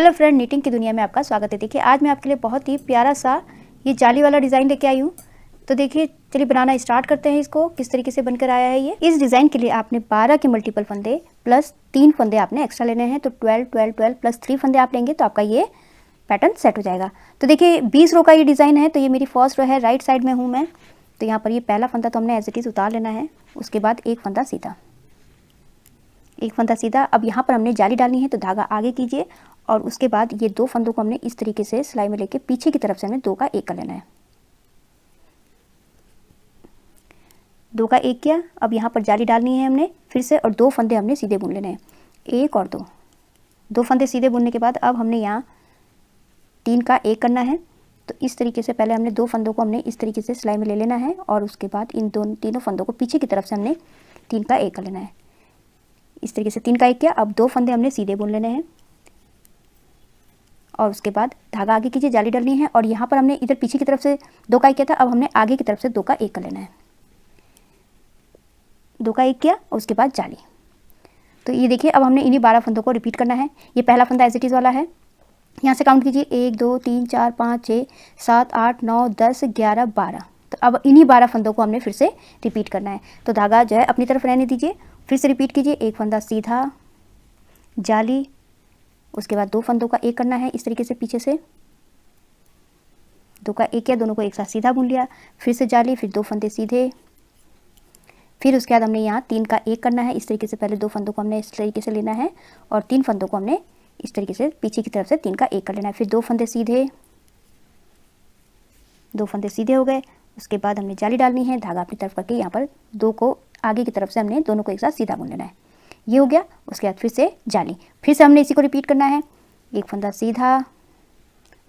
Hello friend, knitting की दुनिया में आपका स्वागत है। देखिए आज मैं आपके लिए बहुत ही प्यारा सा ये जाली वाला डिज़ाइन लेके आई हूँ। तो देखिए चलिए बनाना स्टार्ट करते हैं। इसको किस तरीके से बनकर आया है ये। इस डिज़ाइन के लिए आपने 12 के मल्टीपल फंदे प्लस 3 फंदे आपने एक्स्ट्रा लेने हैं। तो 12 12 12 प्लस 3 फंदे आप लेंगे तो आपका ये पैटर्न सेट हो जाएगा। तो देखिए 20 रो का ये डिज़ाइन है। तो ये मेरी फर्स्ट रो है, राइट साइड में हूँ मैं। तो यहाँ पर ये पहला फंदा तो हमने एज इट इज़ उतार लेना है। उसके बाद एक फंदा सीधा, एक फंदा सीधा। अब यहाँ पर हमने जाली डालनी है तो धागा आगे कीजिए और उसके बाद ये दो फंदों को हमने इस तरीके से सिलाई में लेके पीछे की तरफ से हमने दो का एक कर लेना है। दो का एक किया। अब यहाँ पर जाली डालनी है हमने फिर से और दो फंदे हमने सीधे बुन लेने हैं, एक और दो। दो फंदे सीधे बुनने के बाद अब हमने यहाँ 3 का एक करना है। तो इस तरीके से पहले हमने दो फंदों को हमने इस तरीके से सिलाई में ले लेना है और उसके बाद इन तीनों फंदों को पीछे की तरफ से हमने 3 का एक कर लेना है। इस तरीके से 3 का एक किया। अब दो फंदे हमने सीधे बुन लेने हैं और उसके बाद धागा आगे कीजिए, जाली डालनी है और यहाँ पर हमने इधर पीछे की तरफ से 2 का एक किया था। अब हमने आगे की तरफ से 2 का एक कर लेना है। 2 का एक किया और उसके बाद जाली। तो ये देखिए अब हमने इन्हीं 12 फंदों को रिपीट करना है। ये पहला फंदा एज इट इज़ वाला है। यहाँ से काउंट कीजिए 1 2 3 4 5 6 7 8 9 10 11 12। तो अब इन्हीं 12 फंदों को हमने फिर से रिपीट करना है। तो धागा जो है अपनी तरफ रहने दीजिए, फिर से रिपीट कीजिए। एक फंदा सीधा, जाली, उसके बाद दो फंदों का एक करना है इस तरीके से पीछे से। 2 का एक किया, दोनों को एक साथ सीधा बुन लिया, फिर से जाली, फिर दो फंदे सीधे। फिर उसके बाद हमने यहाँ 3 का एक करना है इस तरीके से। पहले दो फंदों को हमने इस तरीके से लेना है और 3 फंदों को हमने इस तरीके से पीछे की तरफ से 3 का एक कर लेना है। फिर दो फंदे सीधे, दो फंदे सीधे हो गए। उसके बाद हमने जाली डालनी है, धागा अपनी तरफ करके यहाँ पर दो को आगे की तरफ से हमने दोनों को एक साथ सीधा बुन लेना है। ये हो गया। उसके बाद फिर से जाली, फिर से हमने इसी को रिपीट करना है। एक फंदा सीधा,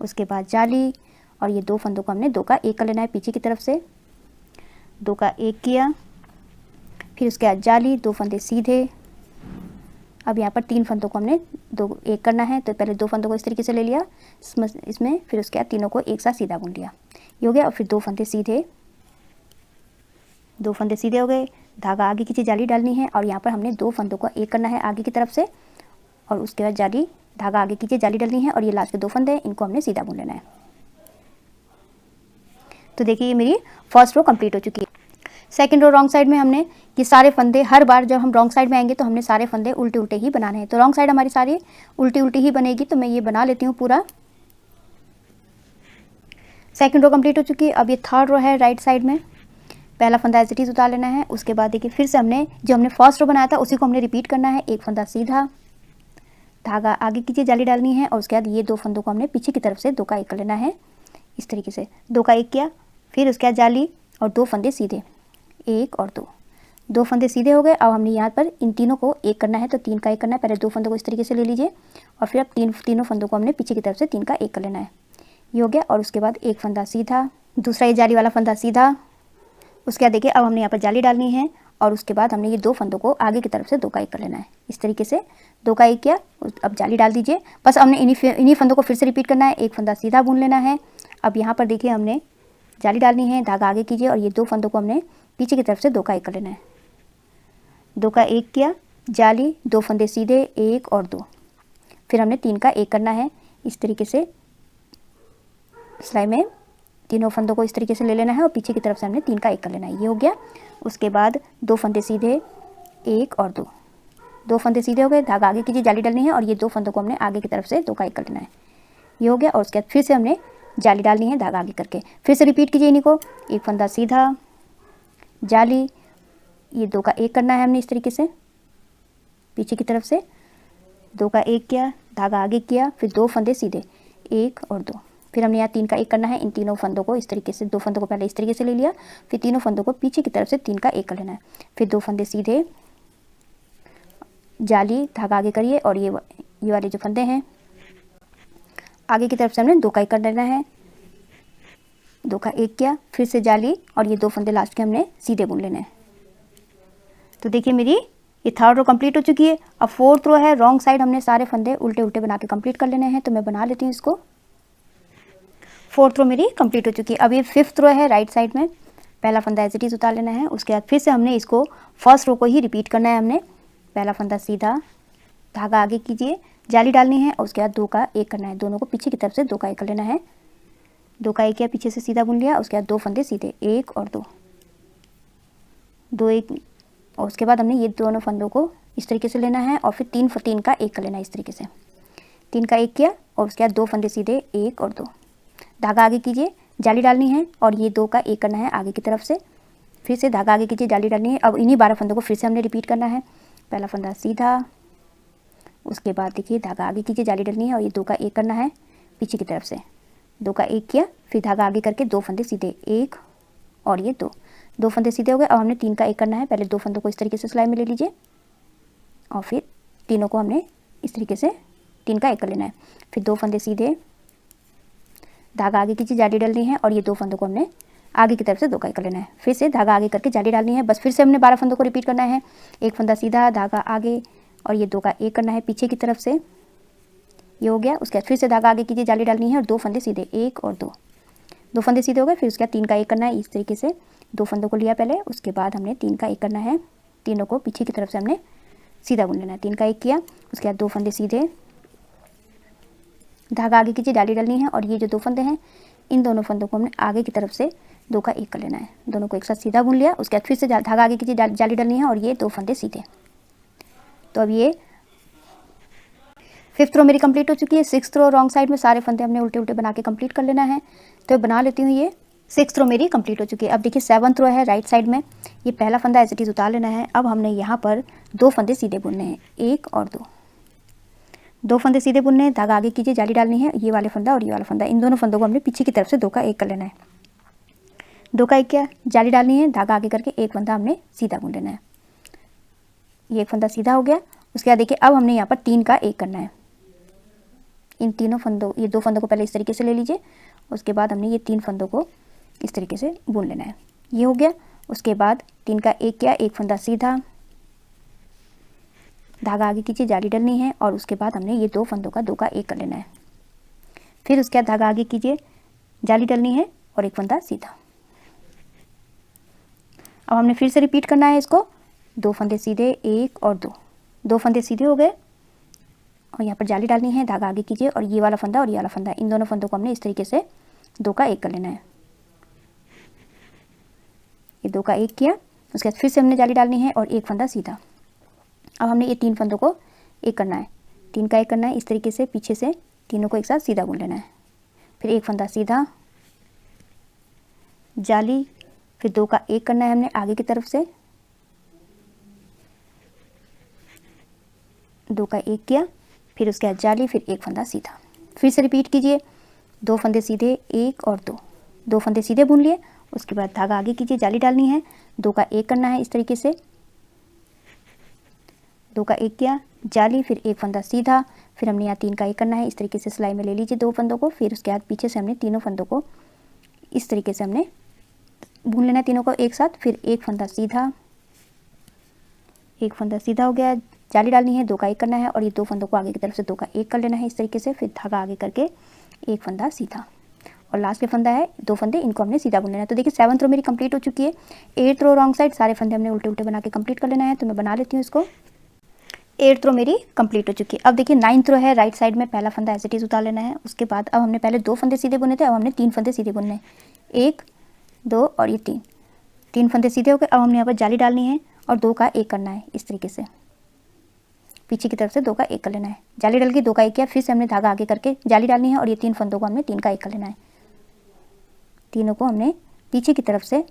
उसके बाद जाली और ये दो फंदों को हमने 2 का एक कर लेना है पीछे की तरफ से। 2 का एक किया, फिर उसके बाद जाली, दो फंदे सीधे। अब यहाँ पर 3 फंदों को हमने 2 एक करना है। तो पहले दो फंदों को इस तरीके से ले लिया इसमें, फिर उसके बाद तीनों को एक साथ सीधा बुन लिया। ये हो गया। और फिर दो फंदे सीधे, दो फंदे सीधे हो गए। धागा आगे कीजिए, जाली डालनी है और यहाँ पर हमने दो फंदों को एक करना है आगे की तरफ से और उसके बाद जाली, धागा आगे कीजिए, जाली डालनी है और ये लास्ट के दो फंदे हैं, इनको हमने सीधा बुन लेना है। तो देखिए ये मेरी फर्स्ट रो कंप्लीट हो चुकी है। सेकंड रो रॉन्ग साइड में हमने ये सारे फंदे, हर बार जब हम रॉन्ग साइड में आएंगे तो हमने सारे फंदे उल्टे उल्टे ही बनाने हैं। तो रॉन्ग साइड हमारी सारी उल्टी उल्टी ही बनेगी। तो मैं ये बना लेती हूँ पूरा। सेकंड रो कंप्लीट हो चुकी है। अब ये थर्ड रो है, राइट साइड में पहला फंदा एज इट इज़ उतार लेना है। उसके बाद देखिए फिर से हमने जो हमने फर्स्ट रो बनाया था उसी को हमने रिपीट करना है। एक फंदा सीधा, धागा आगे कीजिए, जाली डालनी है और उसके बाद ये दो फंदों को हमने पीछे की तरफ से 2 का एक कर लेना है इस तरीके से। 2 का एक किया, फिर उसके बाद जाली और दो फंदे सीधे, एक और दो। दो फंदे सीधे हो गए। अब हमने यहाँ पर इन तीनों को एक करना है। तो 3 का एक करना है। पहले दो फंदों को इस तरीके से ले लीजिए और फिर अब तीनों फंदों को हमने पीछे की तरफ से 3 का एक कर लेना है। ये हो गया। और उसके बाद एक फंदा सीधा, दूसरा ये जाली वाला फंदा सीधा। उसके बाद देखिए अब हमने यहाँ पर जाली डालनी है और उसके बाद हमने ये दो फंदों को आगे की तरफ से 2 का एक कर लेना है इस तरीके से। 2 का एक किया, अब जाली डाल दीजिए। बस हमने इन्हीं फंदों को फिर से रिपीट करना है। एक फंदा सीधा बुन लेना है। अब यहाँ पर देखिए हमने जाली डालनी है, धागा आगे कीजिए और ये दो फंदों को हमने पीछे की तरफ से 2 का एक कर लेना है। 2 का एक किया, जाली, दो फंदे सीधे, एक और दो। फिर हमने 3 का एक करना है इस तरीके से। सिलाई में तीनों फंदों को इस तरीके से ले लेना है और पीछे की तरफ से हमने 3 का एक कर लेना है। ये हो गया। उसके बाद दो फंदे सीधे, एक और दो। दो फंदे सीधे हो गए, धागा आगे कीजिए, जाली डालनी है और ये दो फंदों को हमने आगे की तरफ से 2 का एक कर लेना है। ये हो गया। और उसके बाद फिर से हमने जाली डालनी है, धागा आगे करके फिर से रिपीट कीजिए इन्हीं को। एक फंदा सीधा, जाली, ये 2 का एक करना है हमने इस तरीके से पीछे की तरफ से। 2 का एक किया, धागा आगे किया, फिर दो फंदे सीधे, एक और दो। फिर हमने यहाँ 3 का एक करना है। इन तीनों फंदों को इस तरीके से, दो फंदों को पहले इस तरीके से ले लिया, फिर तीनों फंदों को पीछे की तरफ से 3 का एक कर लेना है। फिर दो फंदे सीधे, जाली, धागा आगे करिए और ये वाले जो फंदे हैं आगे की तरफ से हमने 2 का एक कर लेना है। 2 का एक किया, फिर से जाली और ये दो फंदे लास्ट के हमने सीधे बुन लेने हैं। तो देखिए मेरी ये थर्ड रो कंप्लीट हो चुकी है। अब फोर्थ रो है, रॉन्ग साइड हमने सारे फंदे उल्टे उल्टे बना के कंप्लीट कर लेने हैं। तो मैं बना लेती हूँ इसको। फोर्थ रो मेरी कंप्लीट हो चुकी है। अब ये फिफ्थ रो है, राइट साइड में पहला फंदा एज इट इज़ उतार लेना है। उसके बाद फिर से हमने इसको फर्स्ट रो को ही रिपीट करना है। हमने पहला फंदा सीधा, धागा आगे कीजिए, जाली डालनी है और उसके बाद 2 का 1 करना है। दोनों को पीछे की तरफ से 2 का 1 कर लेना है। 2 का 1 किया, पीछे से सीधा बुन लिया, उसके बाद 2 फंदे सीधे, 1 और 2, 2 1, और उसके बाद हमने ये दोनों फंदों को इस तरीके से लेना है और फिर 3 का 1 कर लेना है इस तरीके से। 3 का 1 किया और उसके बाद 2 फंदे सीधे, 1 और 2, धागा आगे कीजिए, जाली डालनी है और ये 2 का 1 करना है आगे की तरफ से। फिर से धागा आगे कीजिए, जाली डालनी है। अब इन्हीं 12 फंदों को फिर से हमने रिपीट करना है। पहला फंदा सीधा, उसके बाद देखिए धागा आगे कीजिए, जाली डालनी है और ये 2 का 1 करना है पीछे की तरफ से। 2 का 1 किया, फिर धागा आगे करके 2 फंदे सीधे, 1 और ये 2 फंदे सीधे हो गए। अब हमने 3 का 1 करना है। पहले 2 फंदों को इस तरीके से सिलाई में ले लीजिए और फिर तीनों को हमने इस तरीके से 3 का 1 कर लेना है। फिर 2 फंदे सीधे, धागा आगे कीजिए, जाली डालनी है और ये 2 फंदों को हमने आगे की तरफ से 2 का 1 कर लेना है। फिर से धागा आगे करके जाली डालनी है। बस फिर से हमने 12 फंदों को रिपीट करना है। 1 फंदा सीधा, धागा आगे और ये 2 का 1 करना है पीछे की तरफ से। ये हो गया। उसके बाद फिर से धागा आगे कीजिए, जाली डालनी है और 2 फंदे सीधे, 1 और 2 फंदे सीधे हो गए। फिर उसके बाद 3 का 1 करना है इस तरीके से। 2 फंदों को लिया पहले, उसके बाद हमने 3 का 1 करना है। तीनों को पीछे की तरफ से हमने सीधा बुन लेना है। 3 का 1 किया, उसके बाद 2 फंदे सीधे, धागा आगे कीजिए, जाली डालनी है और ये जो 2 फंदे हैं इन दोनों फंदों को हमने आगे की तरफ से 2 का 1 कर लेना है। दोनों को एक साथ सीधा बुन लिया। उसके बाद फिर से धागा आगे कीजिए, जाली डालनी है और ये 2 फंदे सीधे। तो अब ये 5th रो मेरी कंप्लीट हो चुकी है। 6th रो रॉन्ग साइड में सारे फंदे हमने उल्टे उल्टे बना के कंप्लीट कर लेना है। तो बना लेती हूँ। ये 6th रो मेरी कंप्लीट हो चुकी है। अब देखिए 7th रो है राइट साइड में। ये पहला फंदा एज इट इज़ उतार लेना है। अब हमने यहाँ पर 2 फंदे सीधे बुनने हैं, 1 और 2 फंदे सीधे बुनने हैं। धागा आगे कीजिए, जाली डालनी है। ये वाले फंदा और ये वाला फंदा, इन दोनों फंदों को हमने पीछे की तरफ से 2 का 1 कर लेना है। 2 का 1 किया, जाली डालनी है, धागा आगे करके 1 फंदा हमने सीधा बुन लेना है। ये 1 फंदा सीधा हो गया। उसके बाद देखिए अब हमने यहाँ पर 3 का 1 करना है। इन तीनों फंदों, ये 2 फंदों को पहले इस तरीके से ले लीजिए। उसके बाद हमने ये 3 फंदों को इस तरीके से बुन लेना है। ये हो गया। उसके बाद 3 का 1 किया, 1 फंदा सीधा, धागा आगे कीजिए, जाली डालनी है और उसके बाद हमने ये 2 फंदों का 2 का 1 कर लेना है। फिर उसके बाद धागा आगे कीजिए, जाली डालनी है और 1 फंदा सीधा। अब हमने फिर से रिपीट करना है इसको। 2 फंदे सीधे, 1 और 2 फंदे सीधे हो गए और यहाँ पर जाली डालनी है, धागा आगे कीजिए और ये वाला फंदा और ये वाला फंदा, इन दोनों फंदों को हमने इस तरीके से 2 का 1 कर लेना है। ये 2 का 1 किया। उसके बाद फिर से हमने जाली डालनी है और 1 फंदा सीधा। अब हमने ये 3 फंदों को 1 करना है। 3 का 1 करना है इस तरीके से, पीछे से तीनों को एक साथ सीधा बुन लेना है। फिर 1 फंदा सीधा, जाली, फिर 2 का 1 करना है हमने आगे की तरफ से, 2 का 1 किया, फिर उसके बाद जाली, फिर 1 फंदा सीधा। फिर से रिपीट कीजिए। 2 फंदे सीधे, 1 और 2 फंदे सीधे बुन लिए। उसके बाद धागा आगे कीजिए, जाली डालनी है, 2 का 1 करना है इस तरीके से, 2 का 1 किया, जाली, फिर 1 फंदा सीधा, फिर हमने यहाँ 3 का 1 करना है इस तरीके से सिलाई में ले लीजिए 2 फंदों को। फिर उसके बाद पीछे से हमने तीनों फंदों को इस तरीके से हमने बुन लेना है तीनों को एक साथ। फिर 1 फंदा सीधा, 1 फंदा सीधा हो गया, जाली डालनी है, 2 का 1 करना है और ये 2 फंदों को आगे की तरफ से 2 का 1 कर लेना है इस तरीके से। फिर धागा आगे करके 1 फंदा सीधा और लास्ट के फंदा है 2 फंदे, इनको हमने सीधा बुन लेना है। तो देखिए 7th रो मेरी कंप्लीट हो चुकी है। 8th रो रॉन्ग साइड, सारे फंदे हमने उल्टे उल्टे बना के कंप्लीट कर लेना है। तो मैं बना लेती हूँ इसको। 8th रो मेरी कंप्लीट हो चुकी है। अब देखिए 9th रो है राइट साइड में। पहला फंदा एज इट इज़ उतार लेना है। उसके बाद अब हमने पहले 2 फंदे सीधे बुने थे, अब हमने 3 फंदे सीधे बुनने हैं, 1 2 और ये 3 फंदे सीधे हो गए। अब हमने यहाँ पर जाली डालनी है और 2 का 1 करना है इस तरीके से, पीछे की तरफ से 2 का 1 कर लेना है। जाली डाल के 2 का 1 किया, फिर से हमने धागा आगे करके जाली डालनी है और ये 3 फंदों को हमने 3 का 1 कर लेना है। तीनों को हमने पीछे की तरफ से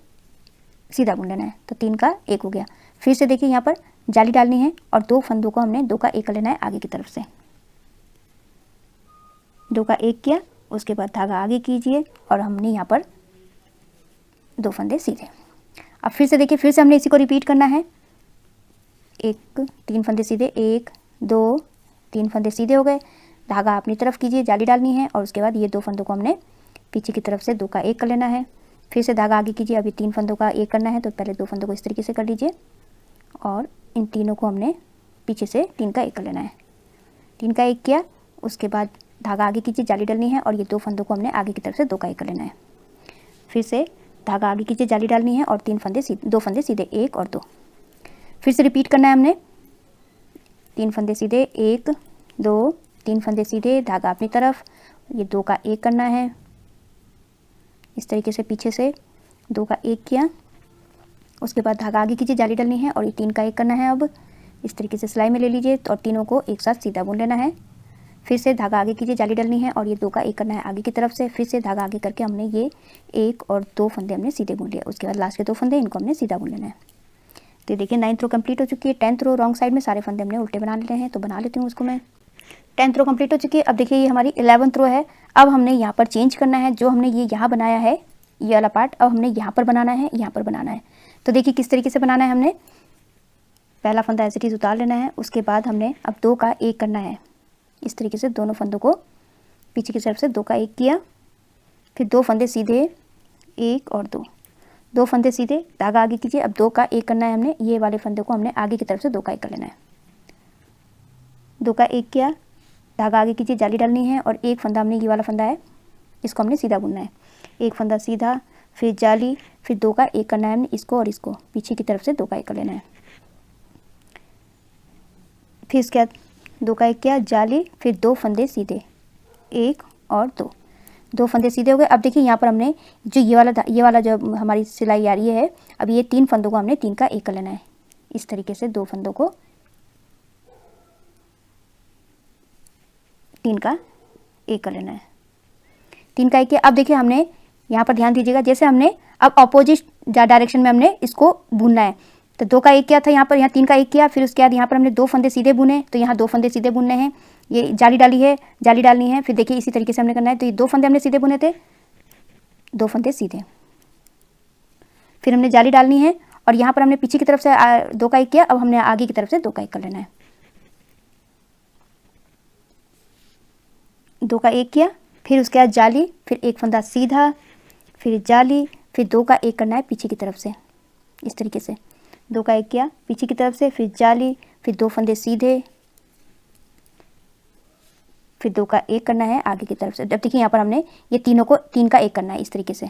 सीधा बुन लेना है। तो 3 का 1 हो गया। फिर से देखिए यहाँ पर जाली डालनी है और 2 फंदों को हमने 2 का 1 कर लेना है आगे की तरफ से, 2 का 1 किया। उसके बाद धागा आगे कीजिए और हमने यहाँ पर 2 फंदे सीधे। अब फिर से देखिए, फिर से हमने इसी को रिपीट करना है। 3 फंदे सीधे, 1 2 3 फंदे सीधे हो गए, धागा अपनी तरफ कीजिए, जाली डालनी है और उसके बाद ये 2 फंदों को हमने पीछे की तरफ से 2 का 1 कर लेना है। फिर से धागा आगे कीजिए, अभी 3 फंदों का 1 करना है, तो पहले 2 फंदों को इस तरीके से कर लीजिए और इन तीनों को हमने पीछे से 3 का 1 कर लेना है। 3 का 1 किया, उसके बाद धागा आगे कीजिए, जाली डालनी है और ये 2 फंदों को हमने आगे की तरफ से 2 का 1 कर लेना है। फिर से धागा आगे कीजिए, जाली डालनी है और 2 फंदे सीधे, 1 और 2। फिर से रिपीट करना है हमने, 3 फंदे सीधे, 1 2 3 फंदे सीधे, धागा अपनी तरफ, ये 2 का 1 करना है। इस तरीके से पीछे से 2 का 1 किया, उसके बाद धागा आगे कीजिए, जाली डालनी है और ये 3 का 1 करना है। अब इस तरीके से सिलाई में ले लीजिए और तीनों को एक साथ सीधा बुन लेना है। फिर से धागा आगे कीजिए, जाली डालनी है और ये 2 का 1 करना है आगे की तरफ से। फिर से धागा आगे करके हमने ये 1 और 2 फंदे हमने सीधे बुन लिया। उसके बाद लास्ट के 2 फंदे इनको हमने सीधा बुन लेना है। तो देखिए 9th रो कंप्लीट हो चुकी है। 10th रो रॉन्ग साइड में सारे फंदे हमने उल्टे बना लेने हैं, तो बना लेती हूँ उसको मैं। 10th रो कंप्लीट हो चुकी है। अब देखिए ये हमारी 11th रो है। अब हमने यहाँ पर चेंज करना है, जो हमने ये यहाँ बनाया है ये वाला पार्ट अब हमने यहाँ पर बनाना है, यहाँ पर बनाना है। तो देखिए किस तरीके से बनाना है। हमने पहला फंदा एज इट इज उतार लेना है, उसके बाद हमने अब 2 का 1 करना है। इस तरीके से दोनों फंदों को पीछे की तरफ से 2 का 1 किया, फिर 2 फंदे सीधे, 1 और 2 फंदे सीधे, धागा आगे कीजिए। अब 2 का 1 करना है हमने, ये वाले फंदे को हमने आगे की तरफ से 2 का 1 कर लेना है। 2 का 1 किया, धागा आगे कीजिए, जाली डालनी है और एक फंदा हमने ये वाला फंदा है इसको हमने सीधा बुनना है। एक फंदा सीधा, फिर जाली, फिर 2 का 1 करना है हमने इसको और इसको पीछे की तरफ से 2 का 1 कर लेना है। फिर इसके बाद 2 का 1 किया, जाली, फिर 2 फंदे सीधे, 1 और 2 फंदे सीधे हो गए। अब देखिए यहाँ पर हमने जो ये वाला जो हमारी सिलाई आ रही है, अब ये 3 फंदों को हमने 3 का 1 कर लेना है। इस तरीके से 2 फंदों को 3 का 1 कर लेना है। 3 का 1 किया। अब देखिए हमने यहाँ पर ध्यान दीजिएगा, जैसे हमने अब अपोजिट डायरेक्शन में हमने इसको बुनना है। तो 2 का 1 किया था यहाँ पर, यहाँ 3 का 1 किया, फिर उसके बाद यहाँ पर हमने 2 फंदे सीधे बुने, तो यहाँ 2 फंदे सीधे बुनने हैं। ये जाली डाली है, जाली डालनी है, फिर देखिए इसी तरीके से हमने करना है। तो ये 2 फंदे हमने सीधे बुने थे, 2 फंदे सीधे, फिर हमने जाली डालनी है और यहाँ पर हमने पीछे की तरफ से 2 का 1 किया। अब हमने आगे की तरफ से 2 का 1 कर लेना है। 2 का 1 किया, फिर उसके बाद जाली, फिर एक फंदा सीधा, फिर जाली, फिर 2 का 1 करना है पीछे की तरफ से। इस तरीके से 2 का 1 किया पीछे की तरफ से, फिर जाली, फिर 2 फंदे सीधे, फिर 2 का 1 करना है आगे की तरफ से। जब देखिए यहाँ पर हमने ये तीनों को 3 का 1 करना है। इस तरीके से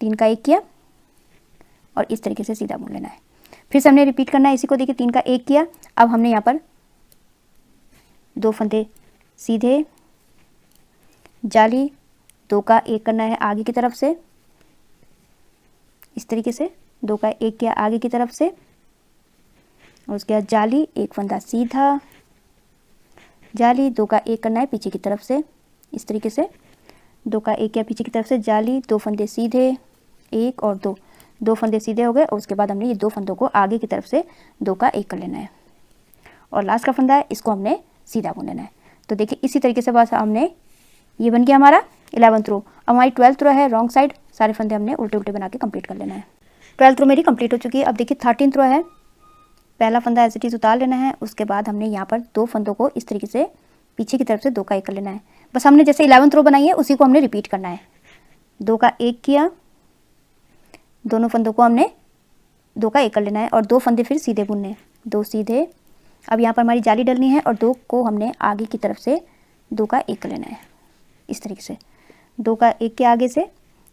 3 का 1 किया और इस तरीके से सीधा बुन लेना है। फिर से हमने रिपीट करना है इसी को। देखिए 3 का 1 किया, अब हमने यहाँ पर 2 फंदे सीधे, जाली, 2 का 1 करना है आगे की तरफ से। इस तरीके से 2 का 1 किया आगे की तरफ से और उसके बाद जाली, एक फंदा सीधा, जाली, 2 का 1 करना है पीछे की तरफ से। इस तरीके से 2 का 1 किया पीछे की तरफ से, जाली, 2 फंदे सीधे, 1 और 2 फंदे सीधे हो गए और उसके बाद हमने ये 2 फंदों को आगे की तरफ से 2 का 1 कर लेना है और लास्ट का फंदा है इसको हमने सीधा बुन लेना है। तो देखिए इसी तरीके से बस हमने ये बन गया हमारा 11th रो। अब हमारी 12th रो है रॉन्ग साइड, सारे फंदे हमने उल्टे उल्टे बना के कंप्लीट कर लेना है। 12th रो मेरी कंप्लीट हो चुकी है। अब देखिए 13th रो है। पहला फंदा एज इट इज उतार लेना है, उसके बाद हमने यहाँ पर 2 फंदों को इस तरीके से पीछे की तरफ से 2 का 1 कर लेना है। बस हमने जैसे 11th रो बनाई है उसी को हमने रिपीट करना है। 2 का 1 किया, दोनों फंदों को हमने 2 का 1 कर लेना है और 2 फंदे फिर सीधे बुनने, 2 सीधे। अब यहाँ पर हमारी जाली डलनी है और 2 को हमने आगे की तरफ से 2 का 1 कर लेना है। इस तरीके से 2 का 1 के आगे से,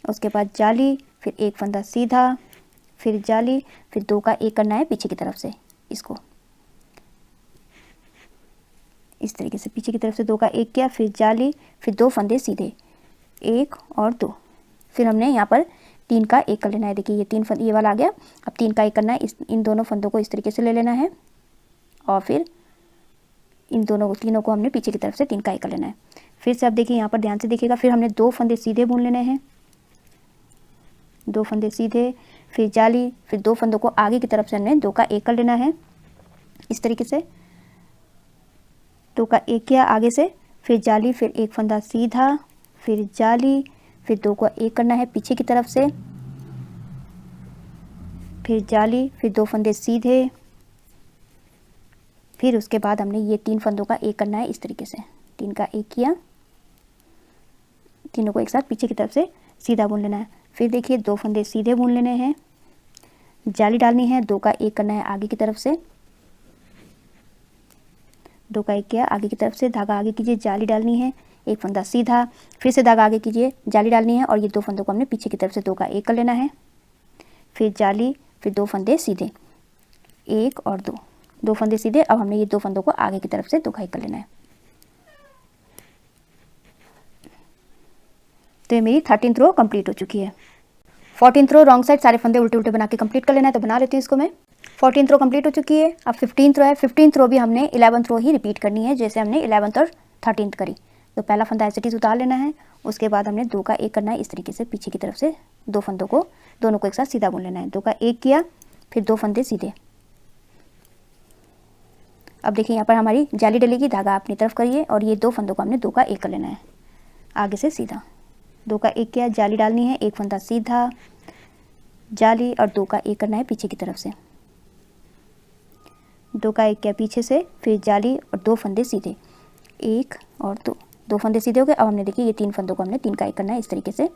उसके बाद जाली, फिर एक फंदा सीधा, फिर जाली, फिर 2 का 1 करना है पीछे की तरफ से। इसको इस तरीके से पीछे की तरफ से 2 का 1 किया, फिर जाली, फिर 2 फंदे सीधे, 1 और 2। फिर हमने यहाँ पर 3 का 1 कर लेना है। देखिए ये 3 फंद ये वाला आ गया। अब 3 का 1 करना है, इन दोनों फंदों को इस तरीके से ले लेना है और फिर इन तीनों को हमने पीछे की तरफ से 3 का 1 कर लेना है। फिर से अब देखिए यहाँ पर ध्यान से देखिएगा, फिर हमने 2 फंदे सीधे बुन लेने हैं, 2 फंदे सीधे, फिर जाली, फिर 2 फंदों को आगे की तरफ से हमने 2 का 1 कर लेना है। इस तरीके से 2 का 1 किया आगे से, फिर जाली, फिर एक फंदा सीधा, फिर जाली, फिर 2 का 1 करना है पीछे की तरफ से, फिर जाली, फिर 2 फंदे सीधे, फिर उसके बाद हमने ये 3 फंदों का 1 करना है। इस तरीके से 3 का 1 किया, तीनों को एक साथ पीछे की तरफ से सीधा बुन लेना है। फिर देखिए 2 फंदे सीधे बुन लेने हैं, जाली डालनी है, 2 का 1 करना है आगे की तरफ से, 2 का 1 किया आगे की तरफ से, धागा आगे कीजिए, जाली डालनी है, एक फंदा सीधा, फिर से धागा आगे कीजिए, जाली डालनी है और ये 2 फंदों को हमने पीछे की तरफ से 2 का 1 कर लेना है, फिर जाली, फिर 2 फंदे सीधे, 1 और 2, 2 फंदे सीधे। अब हमने ये 2 फंदों को आगे की तरफ से दुखाई कर लेना है। तो ये मेरी 13th रो कंप्लीट हो चुकी है। 14th रो रॉन्ग साइड सारे फंदे उल्टे उल्टे बना के कंप्लीट कर लेना है, तो बना लेती हूँ इसको मैं। 14th रो कंप्लीट हो चुकी है। अब 15th रो है। 15th रो भी हमने 11th रो ही रिपीट करनी है जैसे हमने 11th और 13th करी। तो पहला फंदा एज इट इज उतार लेना है, उसके बाद हमने 2 का 1 करना है, इस तरीके से पीछे की तरफ से 2 फंदों को दोनों को एक साथ सीधा बुन लेना है। 2 का 1 किया, फिर 2 फंदे सीधे। अब देखिए यहाँ पर हमारी जाली डलेगी, धागा अपनी तरफ करिए और ये 2 फंदों को हमने 2 का 1 कर लेना है आगे से सीधा। 2 का 1 किया, जाली डालनी है, 1 फंदा सीधा, जाली और 2 का 1 करना है पीछे की तरफ से। 2 का 1 किया पीछे से, फिर जाली और 2 फंदे सीधे, 1 और 2 फंदे सीधे हो गए। अब हमने देखिए ये 3 फंदों को हमने 3 का 1 करना है, इस तरीके से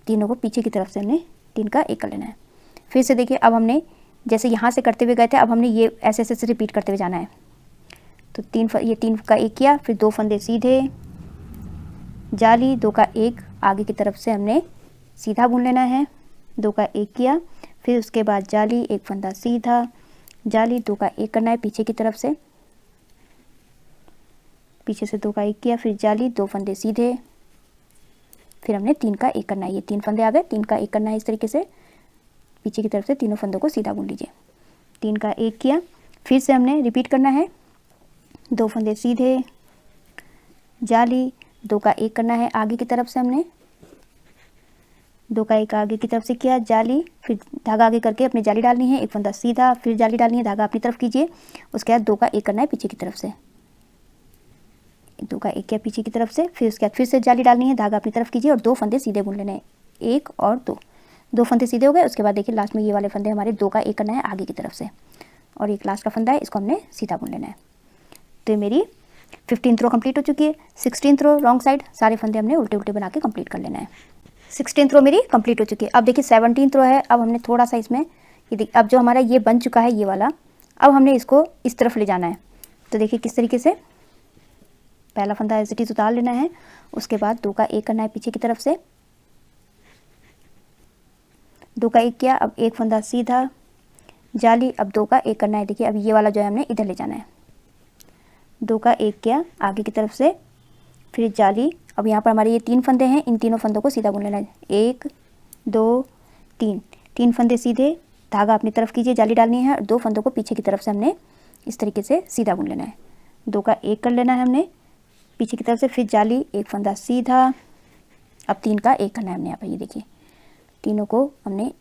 तीनों को पीछे की तरफ से हमने 3 का 1 कर लेना है। फिर से देखिए अब हमने जैसे यहाँ से करते हुए गए थे, अब हमने ये ऐसे ऐसे रिपीट करते हुए जाना है। तो ये 3 का 1 किया, फिर 2 फंदे सीधे, जाली, 2 का 1 आगे की तरफ से हमने सीधा बुन लेना है। 2 का 1 किया, फिर उसके बाद जाली, 1 फंदा सीधा, जाली, 2 का 1 करना है पीछे की तरफ से, पीछे से 2 का 1 किया, फिर जाली, 2 फंदे सीधे, फिर हमने 3 का 1 करना है। ये 3 फंदे आ गए, 3 का 1 करना है इस तरीके से पीछे की तरफ से तीनों फंदों को सीधा बुन लीजिए। 3 का 1 किया, फिर से हमने रिपीट करना है, 2 फंदे सीधे, जाली, 2 का 1 करना है आगे की तरफ से, हमने 2 का 1 आगे की तरफ से किया, जाली, फिर धागा आगे करके अपनी जाली डालनी है, 1 फंदा सीधा, फिर जाली डालनी है, धागा अपनी तरफ कीजिए, उसके बाद 2 का 1 करना है पीछे की तरफ से। 2 का 1 किया पीछे की तरफ से, फिर उसके बाद फिर से जाली डालनी है, धागा अपनी तरफ कीजिए और 2 फंदे सीधे बुन लेने हैं, 1 और 2 फंदे सीधे हो गए। उसके बाद देखिए लास्ट में ये वाले फंदे हमारे 2 का 1 करना है आगे की तरफ से, और एक लास्ट का फंदा है, इसको हमने सीधा बुन लेना है। तो मेरी 15th रो कंप्लीट हो चुकी है। 16th रो रॉन्ग साइड सारे फंदे हमने उल्टे उल्टे बना के कंप्लीट कर लेना है। 16th रो मेरी कंप्लीट हो चुकी है। अब देखिए 17th रो है। अब हमने थोड़ा सा इसमें ये अब जो हमारा ये बन चुका है ये वाला, अब हमने इसको इस तरफ ले जाना है। तो देखिए किस तरीके से, पहला फंदा एज इट इज उतार लेना है, उसके बाद 2 का 1 करना है पीछे की तरफ से, 2 का 1 किया, अब 1 फंदा सीधा, जाली, अब 2 का 1 करना है। देखिए अब ये वाला जो है हमने इधर ले जाना है। 2 का 1 किया आगे की तरफ से, फिर जाली, अब यहाँ पर हमारे ये 3 फंदे हैं, इन तीनों फंदों को सीधा बुन लेना है, 1 2 3 फंदे सीधे, धागा अपनी तरफ कीजिए, जाली डालनी है और 2 फंदों को पीछे की तरफ से हमने इस तरीके से सीधा बुन लेना है। 2 का 1 कर लेना है हमने पीछे की तरफ से, फिर जाली, 1 फंदा सीधा, अब 3 का 1 करना है हमने यहाँ पर। ये देखिए तीनों को हमने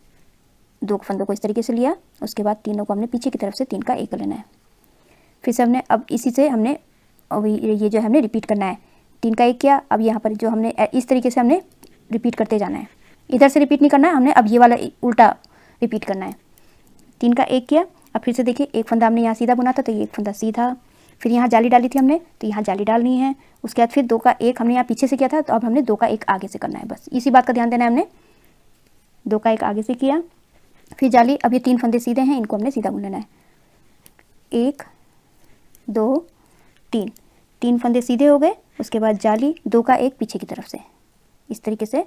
2 फंदों को इस तरीके से लिया, उसके बाद तीनों को हमने पीछे की तरफ से 3 का 1 कर लेना है। फिर से हमने अब इसी से हमने अब ये जो हमने रिपीट करना है, 3 का 1 किया, अब यहाँ पर जो हमने इस तरीके से हमने रिपीट करते जाना है, इधर से रिपीट नहीं करना है हमने, अब ये वाला उल्टा रिपीट करना है। 3 का 1 किया, अब फिर से देखिए 1 फंदा हमने यहाँ सीधा बुना था, तो ये 1 फंदा सीधा, फिर यहाँ जाली डाली थी हमने, तो यहाँ जाली डालनी है, उसके बाद फिर 2 का 1 हमने यहाँ पीछे से किया था, तो अब हमने 2 का 1 आगे से करना है, बस इसी बात का ध्यान देना है। हमने 2 का 1 आगे से किया, फिर जाली, अब ये 3 फंदे सीधे हैं, इनको हमने सीधा बुन लेना है, 1 2 3 फंदे सीधे हो गए। उसके बाद जाली, 2 का 1 पीछे की तरफ से इस तरीके से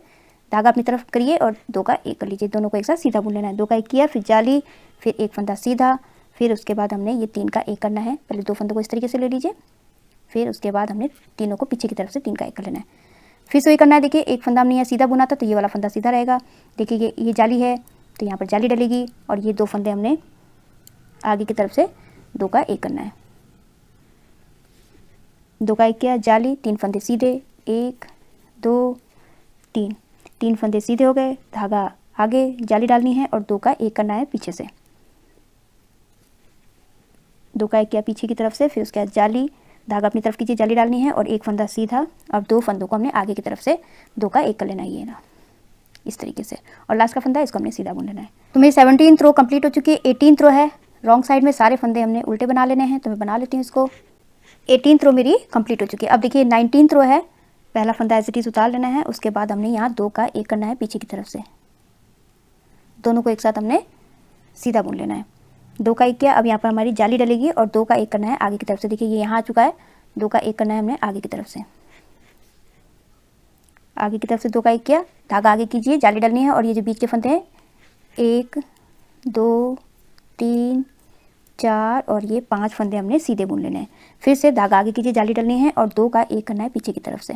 धागा अपनी तरफ करिए और 2 का 1 कर लीजिए, दोनों को एक साथ सीधा बुन लेना है। 2 का 1 किया, फिर जाली, फिर 1 फंदा सीधा, फिर उसके बाद हमने ये 3 का 1 करना है। पहले 2 फंदों को इस तरीके से ले लीजिए, फिर उसके बाद हमने तीनों को पीछे की तरफ से 3 का 1 कर लेना है। फिर से वही करना है। देखिए 1 फंदा हमने यहाँ सीधा बुना था, तो ये वाला फंदा सीधा रहेगा। देखिए ये जाली है, तो यहाँ पर जाली डलेगी, और ये 2 फंदे हमने आगे की तरफ से 2 का 1 करना है। 2 का 1 किया, जाली, 3 फंदे सीधे, 1 2 3 फंदे सीधे हो गए, धागा आगे, जाली डालनी है और 2 का 1 करना है पीछे से। 2 का 1 किया पीछे की तरफ से, फिर उसके बाद जाली, धागा अपनी तरफ कीजिए, जाली डालनी है और 1 फंदा सीधा, अब 2 फंदों को हमने आगे की तरफ से 2 का 1 कर लेना है, ये ना इस तरीके से, और लास्ट का फंदा इसको हमने सीधा बुन लेना है। तो मेरी 17th रो कंप्लीट हो चुकी है। 18th रो है, रॉन्ग साइड में सारे फंदे हमने उल्टे बना लेने हैं, तो मैं बना लेती हूँ इसको। 18th रो मेरी कंप्लीट हो चुकी है। अब देखिए 19th रो है, पहला फंदा एज इट इज उतार लेना है, उसके बाद हमने यहाँ 2 का 1 करना है पीछे की तरफ से, दोनों को एक साथ हमने सीधा बुन लेना है। 2 का 1 किया, अब यहाँ पर हमारी जाली डलेगी और 2 का 1 करना है आगे की तरफ से। देखिए ये यहाँ आ चुका है, 2 का 1 करना है हमने आगे की तरफ से, आगे की तरफ से 2 का 1 किया, धागा आगे कीजिए, जाली डालनी है और ये जो बीच के फंदे हैं 1 2 3 4 और ये 5 फंदे हमने सीधे बुन लेने हैं। फिर से धागा आगे कीजिए, जाली डालनी है और 2 का 1 करना है पीछे की तरफ से।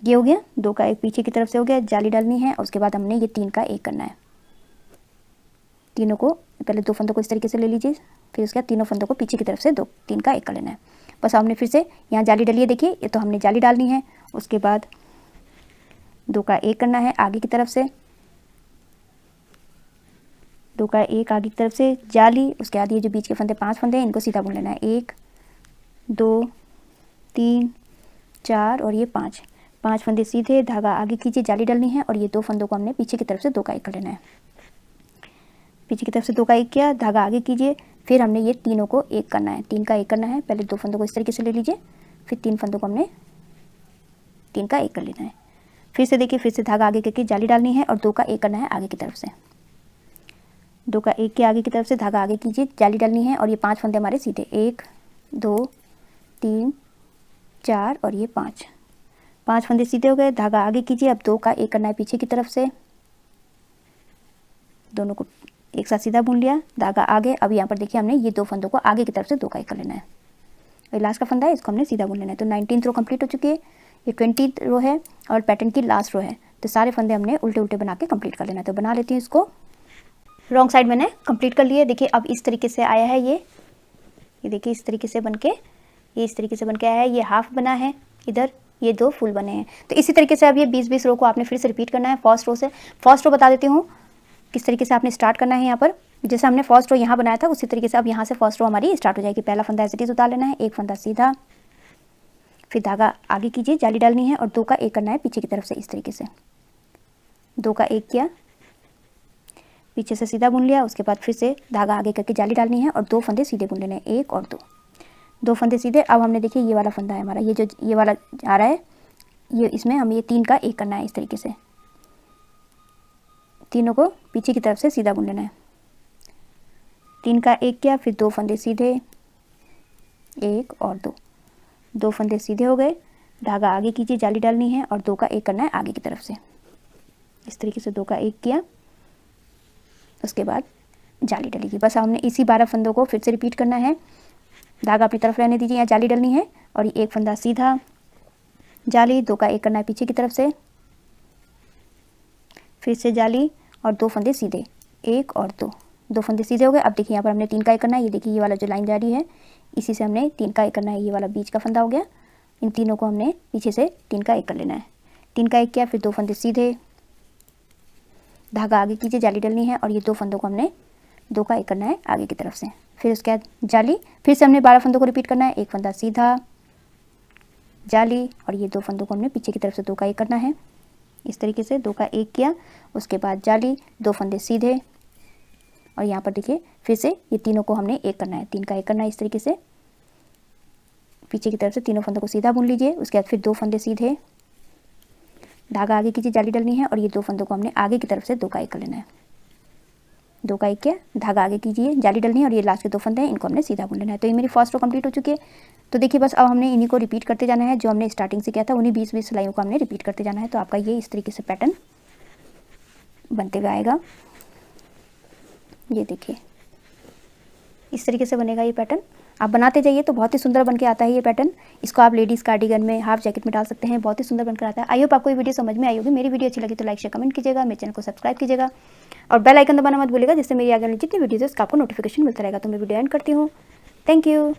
ये हो गया, 2 का 1 पीछे की तरफ से हो गया, जाली डालनी है और उसके बाद हमने ये 3 का 1 करना है। तीनों को पहले 2 फंदों को इस तरीके से ले लीजिए, फिर उसके बाद तीनों फंदों को पीछे की तरफ से 3 का 1 कर लेना है। बस हमने फिर से यहाँ जाली डाली है, देखिए ये तो हमने जाली डालनी है। उसके बाद 2 का 1 करना है आगे की तरफ से, 2 का 1 आगे की तरफ से जाली। उसके बाद ये जो बीच के फंदे 5 फंदे हैं इनको सीधा बुन लेना है। 1 2 3 4 और ये 5 फंदे सीधे, धागा आगे कीजिए, जाली डालनी है और ये 2 फंदों को हमने पीछे की तरफ से 2 का 1 कर लेना है। पीछे की तरफ से 2 का 1 किया, धागा आगे कीजिए, फिर हमने ये तीनों को 1 करना है, 3 का 1 करना है। पहले 2 फंदों को इस तरीके से ले लीजिए, फिर 3 फंदों को हमने 3 का 1 कर लेना है। फिर से देखिए, फिर से धागा आगे करके जाली डालनी है और 2 का 1 करना है आगे की तरफ से। 2 का 1 के आगे की तरफ से धागा आगे कीजिए, जाली डालनी है और ये 5 फंदे हमारे सीधे, 1 2 3 4 और ये 5 फंदे सीधे हो गए। धागा आगे कीजिए, अब 2 का 1 करना है पीछे की तरफ से, दोनों को एक साथ सीधा बुन लिया, धागा आगे। अब यहाँ पर देखिए हमने ये 2 फंदों को आगे की तरफ से 2 का 1 कर लेना है। और लास्ट का फंदा है, इसको हमने सीधा बुन लेना है। तो 19th रो कंप्लीट हो चुकी है, ये 20th रो है और पैटर्न की लास्ट रो है। तो सारे फंदे हमने उल्टे उल्टे बना के कंप्लीट कर लेना है। तो बना लेती हूँ इसको। रॉन्ग साइड मैंने कंप्लीट कर लिए। देखिए अब इस तरीके से आया है, ये देखिए इस तरीके से बन के, ये इस तरीके से बन के आया है। ये हाफ बना है, इधर ये 2 फुल बने हैं। तो इसी तरीके से अब ये 20-20 रो को आपने फिर से रिपीट करना है। फर्स्ट रो से, फर्स्ट रो बता देती हूँ किस तरीके से आपने स्टार्ट करना है। यहाँ पर जैसे हमने फर्स्ट रो यहाँ बनाया था उसी तरीके से अब यहाँ से फर्स्ट रो हमारी स्टार्ट हो जाएगी। पहला फंदा एज इट इज उतार लेना है, 1 फंदा सीधा, फिर धागा आगे कीजिए, जाली डालनी है और 2 का 1 करना है पीछे की तरफ से। इस तरीके से 2 का 1 किया, पीछे से सीधा बुन लिया। उसके बाद फिर से धागा आगे करके जाली डालनी है और 2 फंदे सीधे बुन लेने हैं, 1 और 2 फंदे सीधे। अब हमने देखिए ये वाला फंदा है हमारा, ये जो ये वाला आ रहा है, ये इसमें हमें ये 3 का 1 करना है। इस तरीके से तीनों को पीछे की तरफ से सीधा बुन लेना है। 3 का 1 किया, फिर 2 फंदे सीधे, 1 और 2 फंदे सीधे हो गए। धागा आगे कीजिए, जाली डालनी है और 2 का 1 करना है आगे की तरफ से। इस तरीके से 2 का 1 किया, उसके बाद जाली डलेगी। बस हमने इसी 12 फंदों को फिर से रिपीट करना है। धागा अपनी तरफ रहने दीजिए, यहाँ जाली डलनी है और ये 1 फंदा सीधा, जाली, 2 का 1 करना है पीछे की तरफ से, फिर से जाली और 2 फंदे सीधे, 1 और 2 फंदे सीधे हो गए। अब देखिए यहाँ पर हमने 3 का 1 करना है। ये देखिए ये वाला जो लाइन जा रही है इसी से हमने 3 का 1 करना है। ये वाला बीच का फंदा हो गया, इन तीनों को हमने पीछे से 3 का 1 कर लेना है। 3 का 1 किया, फिर 2 फंदे सीधे, धागा आगे कीजिए, जाली डलनी है और ये 2 फंदों को हमने 2 का 1 करना है आगे की तरफ से। फिर उसके बाद जाली, फिर से हमने 12 फंदों को रिपीट करना है। 1 फंदा सीधा, जाली और ये 2 फंदों को हमने पीछे की तरफ से 2 का 1 करना है। इस तरीके से 2 का 1 किया, उसके बाद जाली, 2 फंदे सीधे और यहाँ पर देखिए फिर से ये तीनों को हमने 1 करना है, 3 का 1 करना है। इस तरीके से पीछे की तरफ से तीनों फंदों को सीधा बुन लीजिए। उसके बाद फिर 2 फंदे सीधे, धागा आगे कीजिए, जाली डलनी है और ये 2 फंदों को हमने आगे की तरफ से 2 का 1 कर लेना है। 2 का 1 किया, धागा आगे कीजिए, जाली डलनी है और ये लास्ट के 2 फंदे हैं, इनको हमने सीधा बुन लेना है। तो ये मेरी फर्स्ट रो कंप्लीट हो चुकी है। तो देखिए बस अब हमने इन्हीं को रिपीट करते जाना है, जो हमने स्टार्टिंग से किया था उन्हीं 20-20 सिलाइयों को हमने रिपीट करते जाना है। तो आपका ये इस तरीके से पैटर्न बनते हुए आएगा। ये देखिए इस तरीके से बनेगा ये पैटर्न। आप बनाते जाइए तो बहुत ही सुंदर बन के आता है ये पैटर्न। इसको आप लेडीज़ कार्डिगन में, हाफ जैकेट में डाल सकते हैं, बहुत ही सुंदर बनकर आता है। आई होप आपको ये वीडियो समझ में आई होगी। मेरी वीडियो अच्छी लगी तो लाइक शेयर कमेंट कीजिएगा, मेरे चैनल को सब्सक्राइब कीजिएगा और बेल आइकन दबाना मत भूलिएगा, जिससे मेरी आगे वाली जितनी वीडियोज़ है उसका आपको नोटिफिकेशन मिलता रहेगा। तो मैं वीडियो एंड करती हूँ। Thank you.